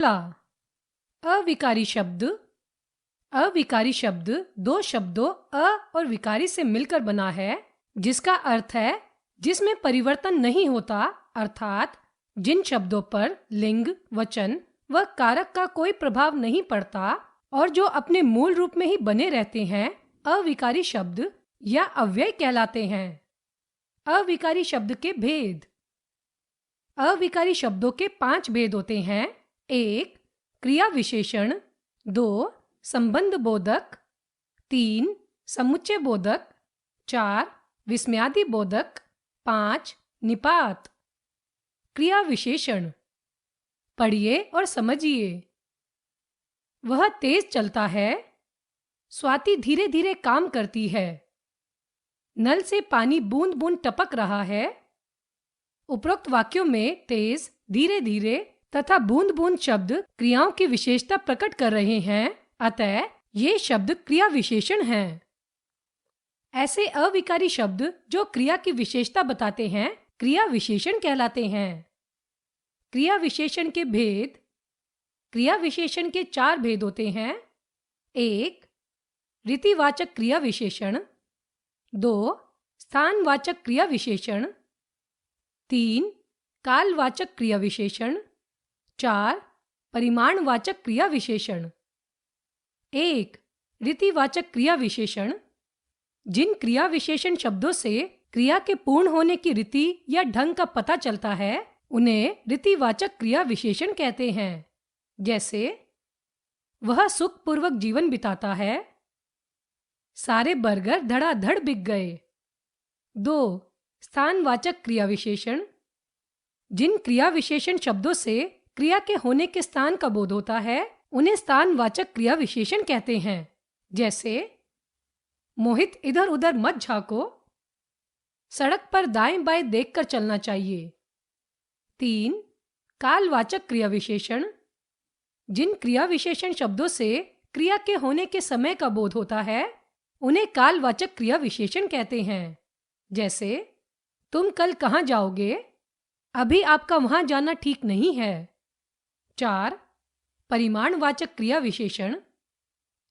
ला। अविकारी शब्द। अविकारी शब्द दो शब्दों अ और विकारी से मिलकर बना है, जिसका अर्थ है जिसमें परिवर्तन नहीं होता, अर्थात जिन शब्दों पर लिंग, वचन व कारक का कोई प्रभाव नहीं पड़ता और जो अपने मूल रूप में ही बने रहते हैं, अविकारी शब्द या अव्यय कहलाते हैं। अविकारी शब्द के भेद। अविकारी शब्दों के 5 भेद होते हैं। 1. क्रिया विशेषण। 2. संबंध बोधक। 3. समुच्चय बोधक। 4. विस्मयादि बोधक। 5. निपात। क्रिया विशेषण। पढ़िए और समझिए। वह तेज चलता है। स्वाति धीरे धीरे काम करती है। नल से पानी बूंद बूंद टपक रहा है। उपरोक्त वाक्यों में तेज, धीरे धीरे तथा बूंद बूंद शब्द क्रियाओं की विशेषता प्रकट कर रहे हैं, अतः ये शब्द क्रिया विशेषण हैं। ऐसे अविकारी शब्द जो क्रिया की विशेषता बताते हैं, क्रिया विशेषण कहलाते हैं। क्रिया विशेषण के भेद। क्रिया विशेषण के 4 भेद होते हैं। 1. रीतिवाचक क्रिया विशेषण। 2. स्थानवाचक क्रिया विशेषण। 3. कालवाचक क्रिया विशेषण। 4. परिमाणवाचक क्रिया विशेषण। 1. रीतिवाचक क्रिया विशेषण। जिन क्रिया विशेषण शब्दों से क्रिया के पूर्ण होने की रीति या ढंग का पता चलता है, उन्हें रीतिवाचक क्रिया विशेषण कहते हैं। जैसे वह सुखपूर्वक जीवन बिताता है। सारे बर्गर धड़ाधड़ बिक गए। 2. स्थानवाचक क्रिया विशेषण। जिन क्रिया विशेषण शब्दों से क्रिया के होने के स्थान का बोध होता है, उन्हें स्थानवाचक क्रिया विशेषण कहते हैं। जैसे मोहित इधर उधर मत झांको। सड़क पर दाएं बाएं देखकर चलना चाहिए। 3. कालवाचक क्रिया विशेषण। जिन क्रिया विशेषण शब्दों से क्रिया के होने के समय का बोध होता है, उन्हें कालवाचक क्रिया विशेषण कहते हैं। जैसे तुम कल कहाँ जाओगे? अभी आपका वहां जाना ठीक नहीं है। 4. परिमाणवाचक क्रिया विशेषण।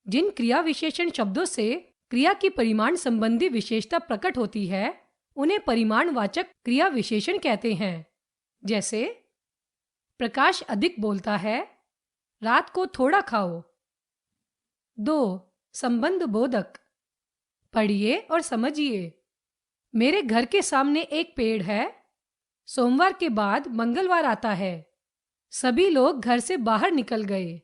जिन क्रिया विशेषण शब्दों से क्रिया की परिमाण संबंधी विशेषता प्रकट होती है, उन्हें परिमाणवाचक क्रिया विशेषण कहते हैं। जैसे प्रकाश अधिक बोलता है, रात को थोड़ा खाओ। 2. संबंध बोधक। पढ़िए और समझिए। मेरे घर के सामने एक पेड़ है। सोमवार के बाद मंगलवार आता है। सभी लोग घर से बाहर निकल गए।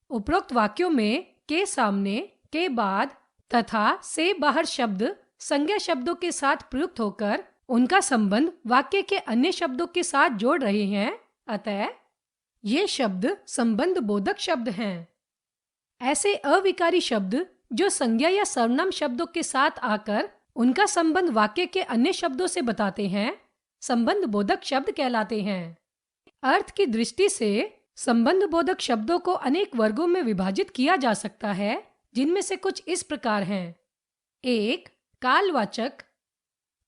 उपरोक्त वाक्यों में के सामने, के बाद तथा से बाहर शब्द संज्ञा शब्दों के साथ प्रयुक्त होकर उनका संबंध वाक्य के अन्य शब्दों के साथ जोड़ रहे हैं, अतः ये शब्द संबंध बोधक शब्द हैं। ऐसे अविकारी शब्द जो संज्ञा या सर्वनाम शब्दों के साथ आकर उनका संबंध वाक्य के अन्य शब्दों से बताते हैं, संबंध बोधक शब्द कहलाते हैं। अर्थ की दृष्टि से संबंध बोधक शब्दों को अनेक वर्गों में विभाजित किया जा सकता है, जिनमें से कुछ इस प्रकार हैं। 1. कालवाचक।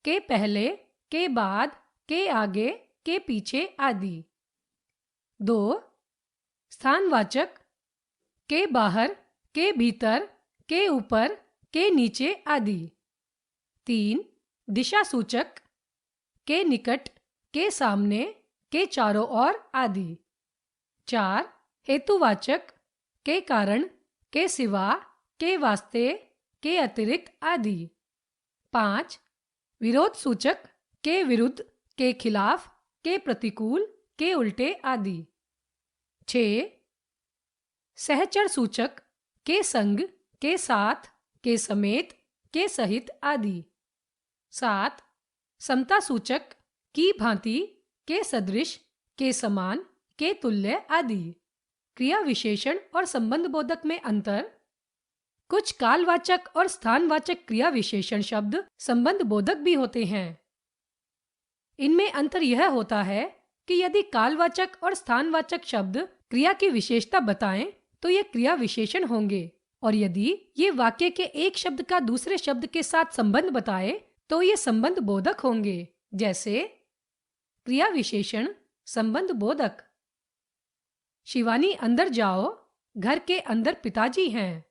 के पहले, के बाद, के आगे, के पीछे आदि। 2. स्थानवाचक। के बाहर, के भीतर, के ऊपर, के नीचे आदि। 3. दिशा सूचक। के निकट, के सामने, के चारों ओर आदि। 4. हेतुवाचक। के कारण, के सिवा, के वास्ते, के अतिरिक्त आदि। 5. विरोध सूचक। के विरुद्ध, के खिलाफ, के प्रतिकूल, के उल्टे आदि। 6. सहचर सूचक। के संग, के साथ, के समेत, के सहित आदि। 7. समता सूचक। की भांति, के सदृश, के समान, के तुल्य आदि। क्रिया विशेषण और संबंध बोधक में अंतर। कुछ कालवाचक और स्थानवाचक क्रिया विशेषण शब्द संबंध बोधक भी होते हैं। इनमें अंतर यह होता है कि यदि कालवाचक और स्थानवाचक शब्द क्रिया की विशेषता बताएं, तो ये क्रिया विशेषण होंगे, और यदि ये वाक्य के एक शब्द का दूसरे शब्द के साथ संबंध बताए, तो ये संबंध बोधक होंगे। जैसे क्रिया विशेषण संबंध बोधक। शिवानी अंदर जाओ, घर के अंदर पिताजी हैं।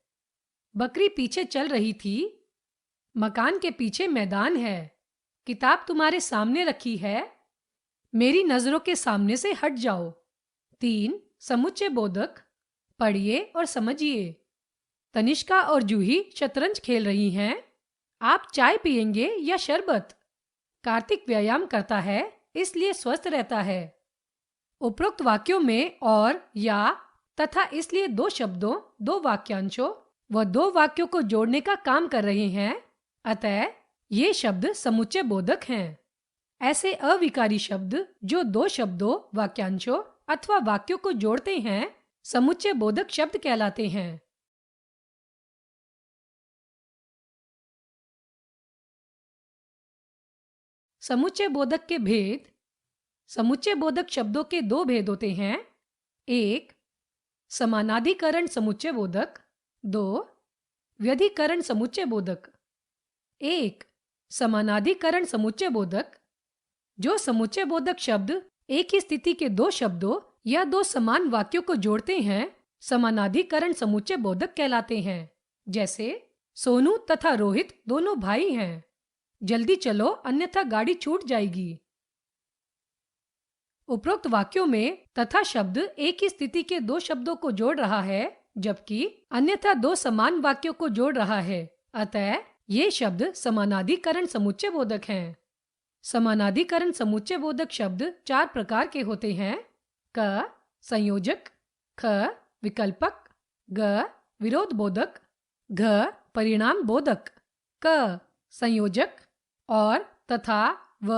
बकरी पीछे चल रही थी। मकान के पीछे मैदान है। किताब तुम्हारे सामने रखी है। मेरी नजरों के सामने से हट जाओ। 3 समुच्चय बोधक। पढ़िए और समझिए। तनिष्का और जूही शतरंज खेल रही हैं। आप चाय पियेंगे या शरबत? कार्तिक व्यायाम करता है, इसलिए स्वस्थ रहता है। उपरोक्त वाक्यों में और, या, तथा इसलिए 2 शब्दों, 2 वाक्यांशों व 2 वाक्यों को जोड़ने का काम कर रहे हैं। अतः ये शब्द समुच्चय बोधक हैं। ऐसे अविकारी शब्द जो 2 शब्दों, वाक्यांशों अथवा वाक्यों को जोड़ते हैं, समुच्चय बोधक शब्द कहलाते हैं। समुच्चय बोधक के भेद। समुच्चय बोधक शब्दों के 2 भेद होते हैं। 1 समानाधिकरण समुच्चय बोधक। 2 व्यधिकरण समुच्चय बोधक। 1 समानाधिकरण समुच्चय बोधक। जो समुच्चय बोधक शब्द एक ही स्थिति के 2 शब्दों या 2 समान वाक्यों को जोड़ते हैं, समानाधिकरण समुच्चय बोधक कहलाते हैं। जैसे सोनू तथा रोहित दोनों भाई हैं। जल्दी चलो अन्यथा गाड़ी छूट जाएगी। उपरोक्त वाक्यों में तथा शब्द एक ही स्थिति के 2 शब्दों को जोड़ रहा है, जबकि अन्यथा 2 समान वाक्यों को जोड़ रहा है। अतः ये शब्द समानाधिकरण समुच्चय बोधक हैं। समानाधिकरण समुच्चय बोधक शब्द 4 प्रकार के होते हैं। क संयोजक, ख विकल्पक, ग विरोध बोधक, घ परिणाम बोधक। क संयोजक और, तथा, व,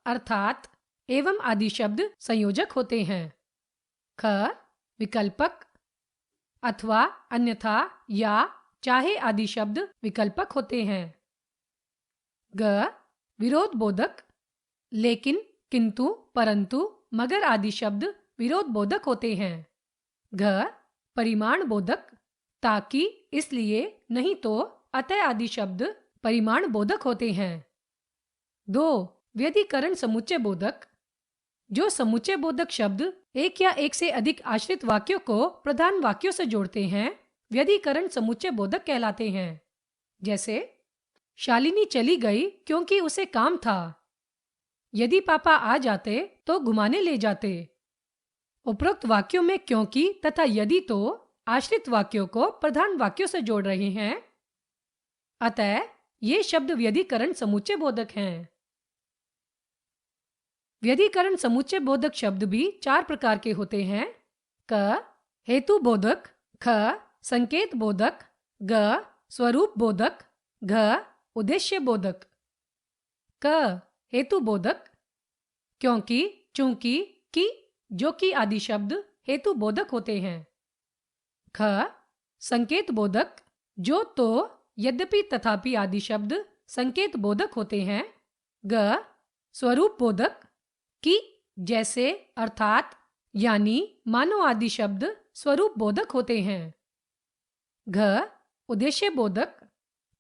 अर्थात, एवं आदि शब्द संयोजक होते हैं। ख विकल्पक, अथवा, अन्यथा, या, चाहे आदि शब्द विकल्पक होते हैं। ग विरोध बोधक, लेकिन, किंतु, परंतु, मगर आदि शब्द विरोध बोधक होते हैं। घ परिमाण बोधक, ताकि, इसलिए, नहीं तो, अतः आदि शब्द परिमाण बोधक होते हैं। 2 व्यधिकरण समुच्चय बोधक। जो समुच्चय बोधक शब्द एक या एक से अधिक आश्रित वाक्यों को प्रधान वाक्यों से जोड़ते हैं, व्यधिकरण समुच्चय बोधक कहलाते हैं। जैसे शालिनी चली गई क्योंकि उसे काम था। यदि पापा आ जाते तो घुमाने ले जाते। उपरोक्त वाक्यों में क्योंकि तथा यदि तो आश्रित वाक्यों को प्रधान वाक्यों से जोड़ रहे हैं। अतः ये शब्द व्यधिकरण समुच्चय बोधक हैं। व्यधिकरण समुच्चय बोधक शब्द भी 4 प्रकार के होते हैं। क हेतु बोधक, ख संकेत बोधक, ग स्वरूप बोधक, घ उद्देश्य बोधक। क हेतु बोधक, क्योंकि, चूंकि, कि, जो कि आदि शब्द हेतु बोधक होते हैं। ख संकेत बोधक, जो, तो, यद्यपि, तथापि आदि शब्द संकेत बोधक होते हैं। ग स्वरूप बोधक, कि, जैसे, अर्थात, यानी, मानो आदि शब्द स्वरूप बोधक होते हैं। घ उद्देश्य बोधक,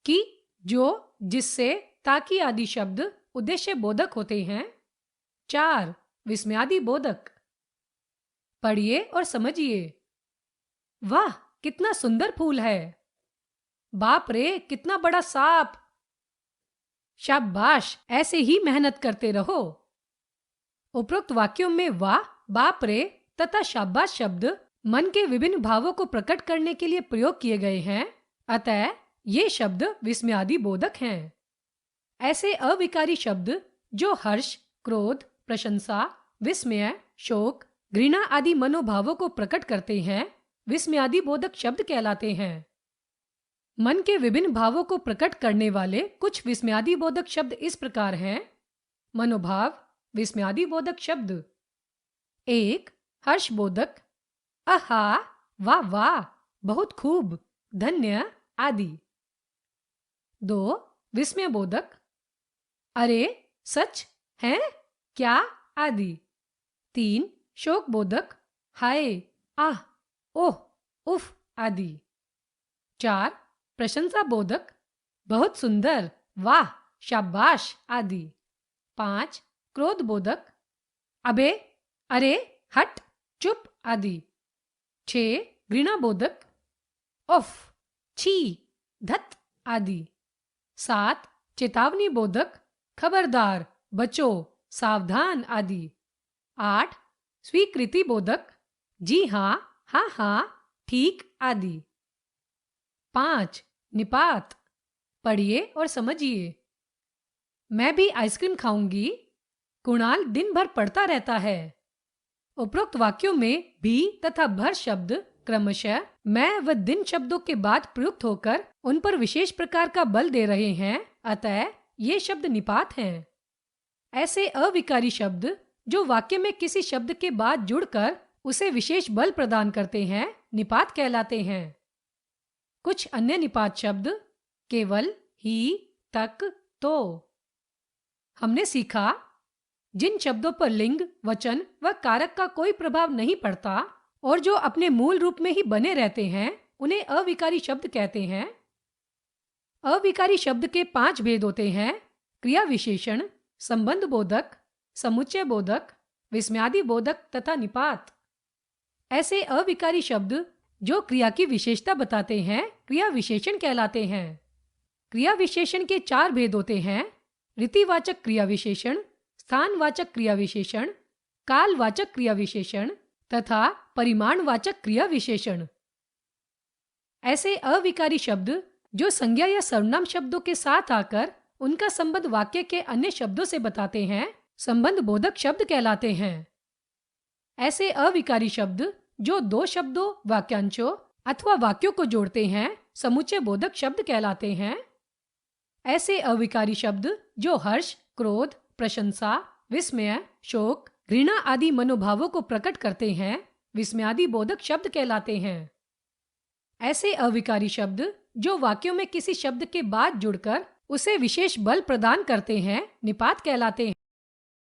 कि, जो, जिससे, ताकि आदि शब्द उद्देश्य बोधक होते हैं। 4 विस्मयादि बोधक। पढ़िए और समझिए। वाह, कितना सुंदर फूल है। बाप रे, कितना बड़ा सांप। शाबाश, ऐसे ही मेहनत करते रहो। उपरोक्त वाक्यों में वाह, बाप रे तथा शाबाश शब्द मन के विभिन्न भावों को प्रकट करने के लिए प्रयोग किए गए हैं। अतः ये शब्द विस्मयादि बोधक हैं। ऐसे अविकारी शब्द जो हर्ष, क्रोध, प्रशंसा, विस्मय, शोक, घृणा आदि मनोभावों को प्रकट करते हैं, विस्मयादि बोधक शब्द कहलाते हैं। मन के विभिन्न भावों को प्रकट करने वाले कुछ विस्मयादि बोधक शब्द इस प्रकार हैं। मनोभाव विस्मयादि बोधक शब्द। 1 हर्ष बोधक, आहा, वाह वाह, बहुत खूब, धन्य आदि। 2 विस्मय बोधक, अरे सच है क्या आदि। 3 शोक बोधक, हाय, आह, ओह, उफ आदि। 4 प्रशंसा बोधक, बहुत सुंदर, वाह, शाबाश आदि। 5 क्रोध बोधक, अबे, अरे, हट, चुप आदि। 6. घृणाबोधक उफ, छी, धत आदि। 7. चेतावनी बोधक खबरदार, बचो, सावधान आदि। 8. स्वीकृति बोधक जी हाँ, ठीक आदि। 5. निपात, पढ़िए और समझिए। मैं भी आइसक्रीम खाऊंगी। कुणाल दिन भर पढ़ता रहता है। उपरोक्त वाक्यों में भी तथा भर शब्द क्रमशः मैं व दिन शब्दों के बाद प्रयुक्त होकर उन पर विशेष प्रकार का बल दे रहे हैं, अतः ये शब्द निपात हैं। ऐसे अविकारी शब्द जो वाक्य में किसी शब्द के बाद जुड़कर उसे विशेष बल प्रदान करते हैं, निपात कहलाते हैं। कुछ अन्य निपात शब्द केवल, ही, तक, तो। हमने सीखा, जिन शब्दों पर लिंग, वचन व कारक का कोई प्रभाव नहीं पड़ता और जो अपने मूल रूप में ही बने रहते हैं, उन्हें अविकारी शब्द कहते हैं। अविकारी शब्द के 5 भेद होते हैं: क्रिया विशेषण, संबंध बोधक, समुच्चय बोधक, विस्मयादि बोधक तथा निपात। ऐसे अविकारी शब्द जो क्रिया की विशेषता बताते हैं, क्रिया विशेषण कहलाते हैं। क्रिया विशेषण के 4 भेद होते हैं: रीतिवाचक क्रिया विशेषण, स्थानवाचक क्रिया विशेषण, कालवाचक क्रिया विशेषण तथा परिमाणवाचक क्रिया विशेषण। ऐसे अविकारी शब्द जो संज्ञा या सर्वनाम शब्दों के साथ आकर उनका संबंध वाक्य के अन्य शब्दों से बताते हैं, संबंध बोधक शब्द कहलाते हैं। ऐसे अविकारी शब्द जो 2 शब्दों, वाक्यांशों अथवा वाक्यों को जोड़ते हैं, समुच्चय बोधक शब्द कहलाते हैं। ऐसे अविकारी शब्द जो हर्ष, क्रोध, प्रशंसा, विस्मय, शोक, घृणा आदि मनोभावों को प्रकट करते हैं, विस्मयादि बोधक शब्द कहलाते हैं। ऐसे अविकारी शब्द जो वाक्यों में किसी शब्द के बाद जुड़कर उसे विशेष बल प्रदान करते हैं, निपात कहलाते हैं।